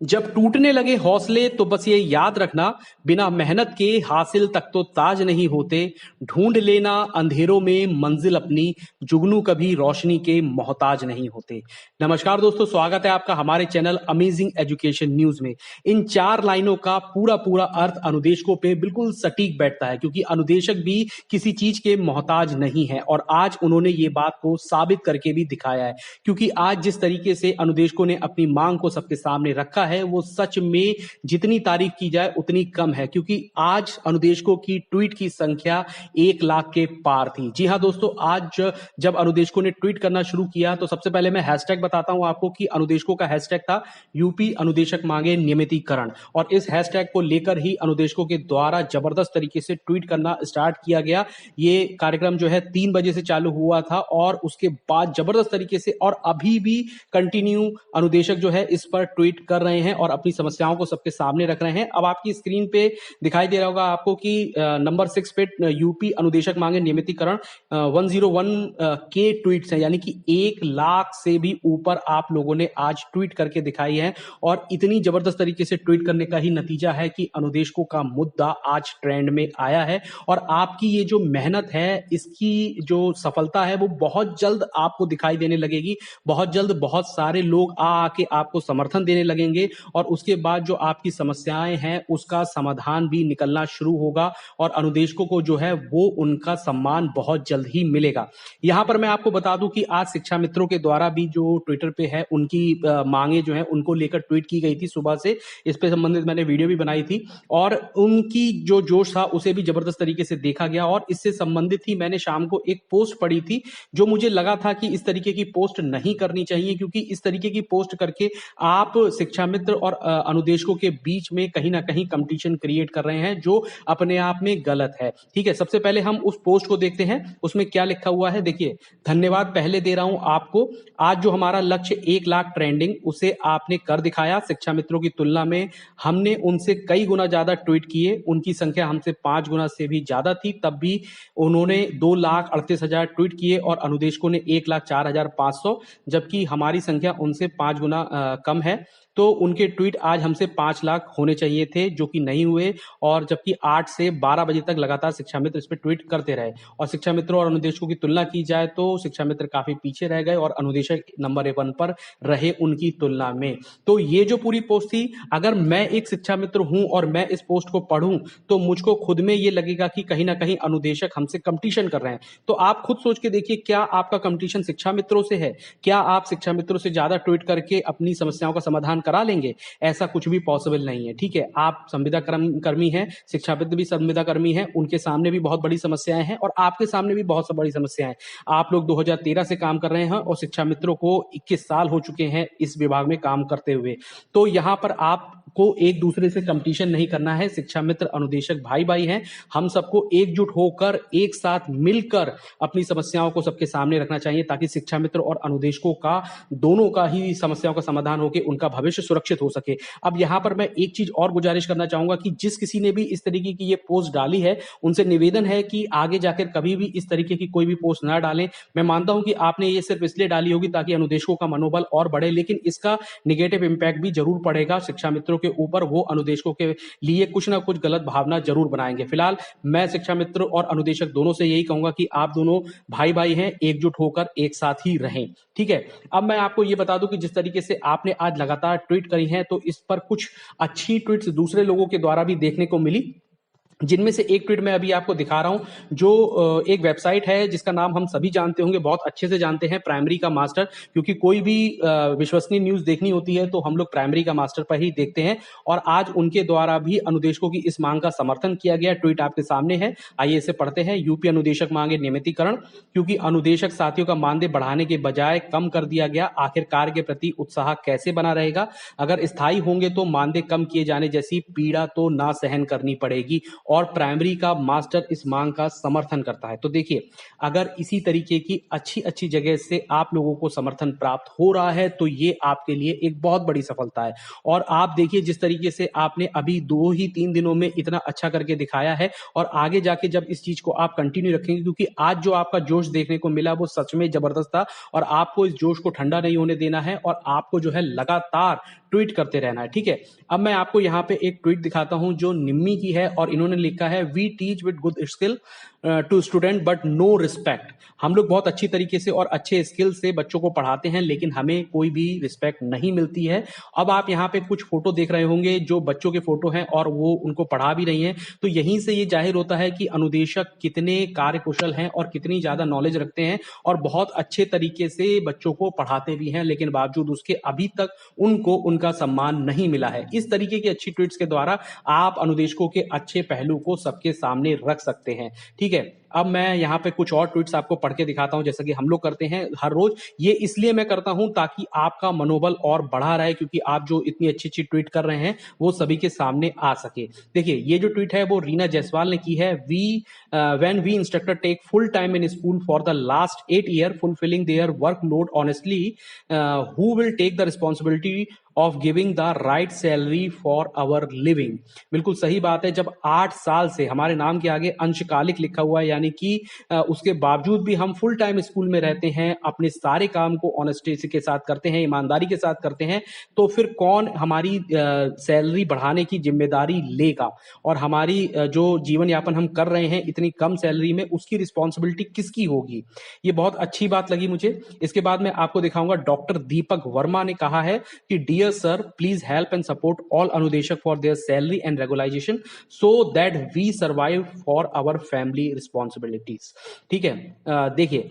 जब टूटने लगे हौसले तो बस ये याद रखना, बिना मेहनत के हासिल तक तो ताज नहीं होते। ढूंढ लेना अंधेरों में मंजिल अपनी, जुगनू कभी रोशनी के मोहताज नहीं होते। नमस्कार दोस्तों, स्वागत है आपका हमारे चैनल अमेजिंग एजुकेशन न्यूज में। इन 4 लाइनों का पूरा पूरा अर्थ अनुदेशकों पे बिल्कुल सटीक बैठता है, क्योंकि अनुदेशक भी किसी चीज के मोहताज नहीं है और आज उन्होंने ये बात को साबित करके भी दिखाया है। क्योंकि आज जिस तरीके से अनुदेशकों ने अपनी मांग को सबके सामने रखा है, वो सच में जितनी तारीफ की जाए उतनी कम है, क्योंकि आज अनुदेशकों की ट्वीट की संख्या 1 लाख के पार थी। जी हां दोस्तों, आज जब अनुदेशकों ने ट्वीट करना शुरू किया तो सबसे पहले मैं हैशटैग बताता हूं आपको कि अनुदेशकों का हैशटैग था यूपी अनुदेशक मांगे नियमितीकरण, और इस हैशटैग को लेकर ही अनुदेशकों के द्वारा जबरदस्त तरीके से ट्वीट करना स्टार्ट किया गया। ये कार्यक्रम जो है 3 बजे से चालू हुआ था और उसके बाद जबरदस्त तरीके से और अभी भी कंटिन्यू अनुदेशक जो है इस पर ट्वीट कर रहे हैं और अपनी समस्याओं को सबके सामने रख रहे हैं। अब आपकी स्क्रीन पे दिखाई दे रहा होगा आपको कि नंबर 6 पे यूपी अनुदेशक मांगे नियमितीकरण 101 के ट्वीट्स हैं, यानी कि 1 लाख से भी ऊपर आप लोगों ने आज ट्वीट करके दिखाई है। और इतनी जबरदस्त तरीके से ट्वीट करने का ही नतीजा है कि अनुदेशकों का मुद्दा आज ट्रेंड में आया है और आपकी ये जो मेहनत है इसकी जो सफलता है वो बहुत जल्द आपको दिखाई देने लगेगी। बहुत जल्द बहुत सारे लोग आके आपको समर्थन देने लगेंगे और उसके बाद जो आपकी समस्याएं हैं उसका समाधान भी निकलना शुरू होगा और अनुदेशकों को जो है वो उनका सम्मान बहुत जल्द ही मिलेगा। यहां पर मैं आपको बता दूं कि आज शिक्षा मित्रों के द्वारा भी जो ट्विटर पे है उनकी मांगे जो है उनको लेकर ट्वीट की गई थी सुबह से। इस पे संबंधित मैंने वीडियो भी बनाई थी और उनकी जो जोश था उसे भी जबरदस्त तरीके से देखा गया और इससे संबंधित ही मैंने शाम को एक पोस्ट पढ़ी थी जो मुझे लगा था कि इस तरीके की पोस्ट नहीं करनी चाहिए, क्योंकि इस तरीके की पोस्ट करके आप शिक्षा मित्र और अनुदेशकों के बीच में कहीं ना कहीं कंपटीशन क्रिएट कर रहे हैं जो अपने आप में गलत है। ठीक है, सबसे पहले हम उस पोस्ट को देखते हैं, उसमें क्या लिखा हुआ है। देखिए, धन्यवाद पहले दे रहा हूं आपको। आज जो हमारा लक्ष्य 1 लाख ट्रेंडिंग उसे आपने कर दिखाया। शिक्षा मित्रों की तुलना में हमने उनसे कई गुना ज्यादा ट्वीट किए, उनकी संख्या हमसे 5 गुना से भी ज्यादा थी, तब भी उन्होंने 2,38,000 ट्वीट किए और अनुदेशकों ने 1,04,500, जबकि हमारी संख्या उनसे 5 गुना कम है। तो उनके ट्वीट आज हमसे 5 लाख होने चाहिए थे, जो कि नहीं हुए, और जबकि 8 से 12 बजे तक लगातार शिक्षा मित्र इस पर ट्वीट करते रहे और शिक्षा मित्रों और अनुदेशकों की तुलना की जाए तो शिक्षा मित्र काफी पीछे रह गए और अनुदेशक नंबर 1 पर रहे उनकी तुलना में। तो ये जो पूरी पोस्ट थी, अगर मैं एक शिक्षा मित्र हूं और मैं इस पोस्ट को पढ़ूं तो मुझको खुद में ये लगेगा कि कहीं ना कहीं अनुदेशक हमसे कंपटीशन कर रहे हैं। तो आप खुद सोच के देखिए, क्या आपका कंपटीशन शिक्षा मित्रों से है? क्या आप शिक्षा मित्रों से ज्यादा ट्वीट करके अपनी समस्याओं का समाधान करा लेंगे? ऐसा कुछ भी पॉसिबल नहीं है। ठीक है, आप संविदा कर्मी हैं, शिक्षा मित्र भी संविदा कर्मी हैं, उनके सामने भी बहुत बड़ी समस्याएं हैं और आपके सामने भी बहुत बड़ी समस्याएं हैं। आप लोग 2013 से काम कर रहे हैं और शिक्षा मित्रों को 21 साल हो चुके हैं इस विभाग में काम करते हुए। तो यहां पर आपको एक दूसरे से कंपटीशन नहीं करना है। शिक्षा मित्र अनुदेशक भाई भाई हैं, हम सबको एकजुट होकर एक साथ मिलकर अपनी समस्याओं को सबके सामने रखना चाहिए, ताकि शिक्षा मित्र और अनुदेशकों का दोनों का ही समस्याओं का समाधान होकर उनका भविष्य सुरक्षित हो सके। अब यहां पर मैं एक चीज और गुजारिश करना चाहूंगा कि जिस किसी ने भी इस तरीके की ये पोस्ट डाली है उनसे निवेदन है कि आगे जाकर कभी भी इस तरीके की कोई भी पोस्ट ना डालें। मैं मानता हूं कि आपने ये सिर्फ इसलिए डाली होगी ताकि अनुदेशकों का मनोबल और बढ़े, लेकिन इसका निगेटिव इंपैक्ट भी जरूर पड़ेगा शिक्षा मित्रों के ऊपर। वो अनुदेशकों के लिए कुछ ना कुछ गलत भावना जरूर बनाएंगे। फिलहाल मैं शिक्षा मित्र और अनुदेशक दोनों से यही कहूंगा कि आप दोनों भाई भाई हैं, एकजुट होकर एक साथ ही रहें। ठीक है, अब मैं आपको ये बता दूं कि जिस तरीके से आपने आज लगातार ट्वीट करी हैं तो इस पर कुछ अच्छी ट्वीट्स दूसरे लोगों के द्वारा भी देखने को मिली, जिनमें से एक ट्वीट मैं अभी आपको दिखा रहा हूं। जो एक वेबसाइट है जिसका नाम हम सभी जानते होंगे, बहुत अच्छे से जानते हैं, प्राइमरी का मास्टर, क्योंकि कोई भी विश्वसनीय न्यूज देखनी होती है तो हम लोग प्राइमरी का मास्टर पर ही देखते हैं। और आज उनके द्वारा भी अनुदेशकों की इस मांग का समर्थन किया गया। ट्वीट आपके सामने है, आइए इसे पढ़ते हैं। यूपी अनुदेशक मांगे नियमितीकरण, क्योंकि अनुदेशक साथियों का मानदेय बढ़ाने के बजाय कम कर दिया गया, आखिर कार्य के प्रति उत्साह कैसे बना रहेगा? अगर स्थायी होंगे तो मानदेय कम किए जाने जैसी पीड़ा तो ना सहन करनी पड़ेगी। और प्राइमरी का मास्टर इस मांग का समर्थन करता है। तो देखिए, अगर इसी तरीके की अच्छी अच्छी जगह से आप लोगों को समर्थन प्राप्त हो रहा है तो ये आपके लिए एक बहुत बड़ी सफलता है। और आप देखिए जिस तरीके से आपने अभी 2 ही 3 दिनों में इतना अच्छा करके दिखाया है, और आगे जाके जब इस चीज को आप कंटिन्यू रखेंगे, क्योंकि आज जो आपका जोश देखने को मिला वो सच में जबरदस्त था, और आपको इस जोश को ठंडा नहीं होने देना है और आपको जो है लगातार ट्वीट करते रहना है, ठीक है। अब मैं आपको यहाँ पे एक ट्वीट दिखाता हूं जो निम्मी की है, और इन्होंने लिखा है, we teach with good skill to student but no respect. हम लोग बहुत अच्छी तरीके से और अच्छे स्किल से बच्चों को पढ़ाते हैं, लेकिन हमें कोई भी रिस्पेक्ट नहीं मिलती है। अब आप यहाँ पे कुछ फोटो देख रहे होंगे जो बच्चों के फोटो हैं और वो उनको पढ़ा भी रही हैं, तो यहीं से ये जाहिर होता है कि अनुदेशक कितने कार्यकुशल हैं और कितनी ज्यादा नॉलेज रखते हैं, और बहुत अच्छे तरीके से बच्चों को पढ़ाते भी हैं, लेकिन बावजूद उसके अभी तक उनको उनका सम्मान नहीं मिला है। इस तरीके की अच्छी ट्वीट्स के द्वारा आप अनुदेशकों के अच्छे पहलू को सबके सामने रख सकते हैं, ठीक है। अब मैं यहाँ पे कुछ और ट्वीट्स आपको पढ़ के दिखाता हूं, जैसा कि हम लोग करते हैं हर रोज। ये इसलिए मैं करता हूं ताकि आपका मनोबल और बढ़ा रहे, क्योंकि आप जो इतनी अच्छी अच्छी ट्वीट कर रहे हैं वो सभी के सामने आ सके। देखिए, ये जो ट्वीट है वो रीना जायसवाल ने की है। When we instructor take full time in school for the last 8 year fulfilling their workload honestly, who will take the responsibility of giving the right salary for our living. बिल्कुल सही बात है। जब 8 साल से हमारे नाम के आगे अंशकालिक लिखा हुआ है, यानी कि उसके बावजूद भी हम फुल टाइम स्कूल में रहते हैं, अपने सारे काम को ऑनेस्टी के साथ करते हैं, ईमानदारी के साथ करते हैं, तो फिर कौन हमारी सैलरी बढ़ाने की जिम्मेदारी लेगा, और हमारी जो जीवन यापन हम कर रहे हैं इतनी कम सैलरी में, उसकी रिस्पॉन्सिबिलिटी किसकी होगी। ये बहुत अच्छी बात लगी मुझे। इसके बाद मैं आपको दिखाऊंगा, डॉक्टर दीपक वर्मा ने कहा है कि dear sir, please help and support all अनुदेशक for their salary and regularisation so that we survive for our family responsibilities. ठीक है, देखिए,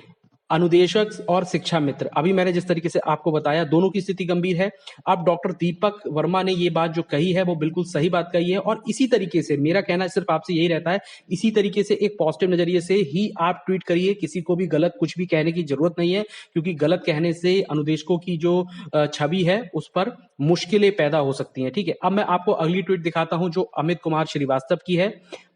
अनुदेशक और शिक्षा मित्र, अभी मैंने जिस तरीके से आपको बताया, दोनों की स्थिति गंभीर है। अब डॉक्टर दीपक वर्मा ने ये बात जो कही है वो बिल्कुल सही बात कही है, और इसी तरीके से मेरा कहना सिर्फ आपसे यही रहता है, इसी तरीके से एक पॉजिटिव नजरिए से ही आप ट्वीट करिए। किसी को भी गलत कुछ भी कहने की जरूरत नहीं है, क्योंकि गलत कहने से अनुदेशकों की जो छवि है उस पर मुश्किलें पैदा हो सकती हैं। ठीक है, अब मैं आपको अगली ट्वीट दिखाता हूं जो अमित कुमार श्रीवास्तव की है।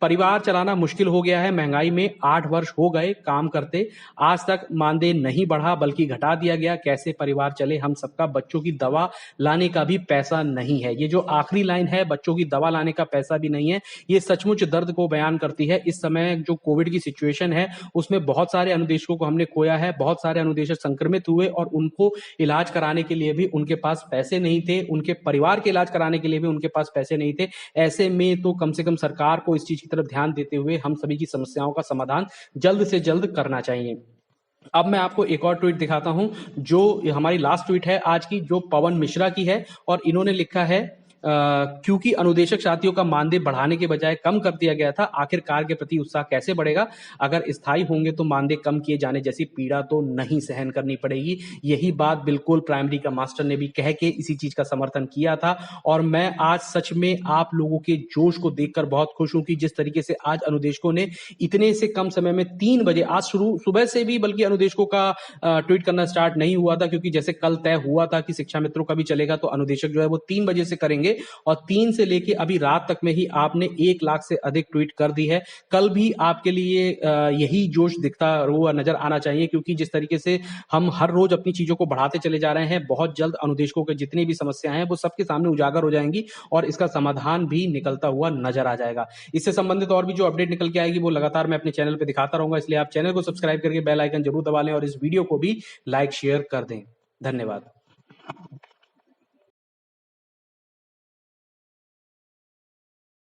परिवार चलाना मुश्किल हो गया है, महंगाई में 8 वर्ष हो गए काम करते, आज तक मानदेय नहीं बढ़ा बल्कि घटा दिया गया, कैसे परिवार चले, हम सबका बच्चों की दवा लाने का भी पैसा नहीं है। ये जो आखिरी लाइन है, बच्चों की दवा लाने का पैसा भी नहीं है, ये सचमुच दर्द को बयान करती है। इस समय जो कोविड की सिचुएशन है उसमें बहुत सारे अनुदेशकों को हमने खोया है, बहुत सारे अनुदेशक संक्रमित हुए और उनको इलाज कराने के लिए भी उनके पास पैसे नहीं थे, उनके परिवार के इलाज कराने के लिए भी उनके पास पैसे नहीं थे। ऐसे में तो कम से कम सरकार को इस चीज की तरफ ध्यान देते हुए हम सभी की समस्याओं का समाधान जल्द से जल्द करना चाहिए। अब मैं आपको एक और ट्वीट दिखाता हूं जो हमारी लास्ट ट्वीट है आज की, जो पवन मिश्रा की है, और इन्होंने लिखा है, क्योंकि अनुदेशक साथियों का मानदेय बढ़ाने के बजाय कम कर दिया गया था, आखिर कार्य के प्रति उत्साह कैसे बढ़ेगा। अगर स्थायी होंगे तो मानदेय कम किए जाने जैसी पीड़ा तो नहीं सहन करनी पड़ेगी। यही बात बिल्कुल प्राइमरी का मास्टर ने भी कह के इसी चीज का समर्थन किया था, और मैं आज सच में आप लोगों के जोश को देखकर बहुत खुश हूं कि जिस तरीके से आज अनुदेशकों ने इतने से कम समय में 3 बजे, आज शुरू सुबह से भी बल्कि अनुदेशकों का ट्वीट करना स्टार्ट नहीं हुआ था, क्योंकि जैसे कल तय हुआ था कि शिक्षा मित्रों का भी चलेगा, तो अनुदेशक जो है वो 3 बजे से करेंगे, और 3 से लेके अभी रात तक में ही आपने 1 लाख से अधिक ट्वीट कर दी है। कल भी आपके लिए यही जोश दिखता हुआ नजर आना चाहिए, क्योंकि जिस तरीके से हम हर रोज अपनी चीजों को बढ़ाते चले जा रहे हैं, बहुत जल्द अनुदेशकों के जितनी भी समस्याएं हैं वो सबके सामने उजागर हो जाएंगी और इसका समाधान भी निकलता हुआ नजर आ जाएगा। इससे संबंधित और भी जो अपडेट निकल के आएगी वो लगातार मैं अपने चैनल पर दिखाता रहूंगा, इसलिए आप चैनल को सब्सक्राइब करके बेल आइकन जरूर दबा लें और इस वीडियो को भी लाइक शेयर कर दें। धन्यवाद।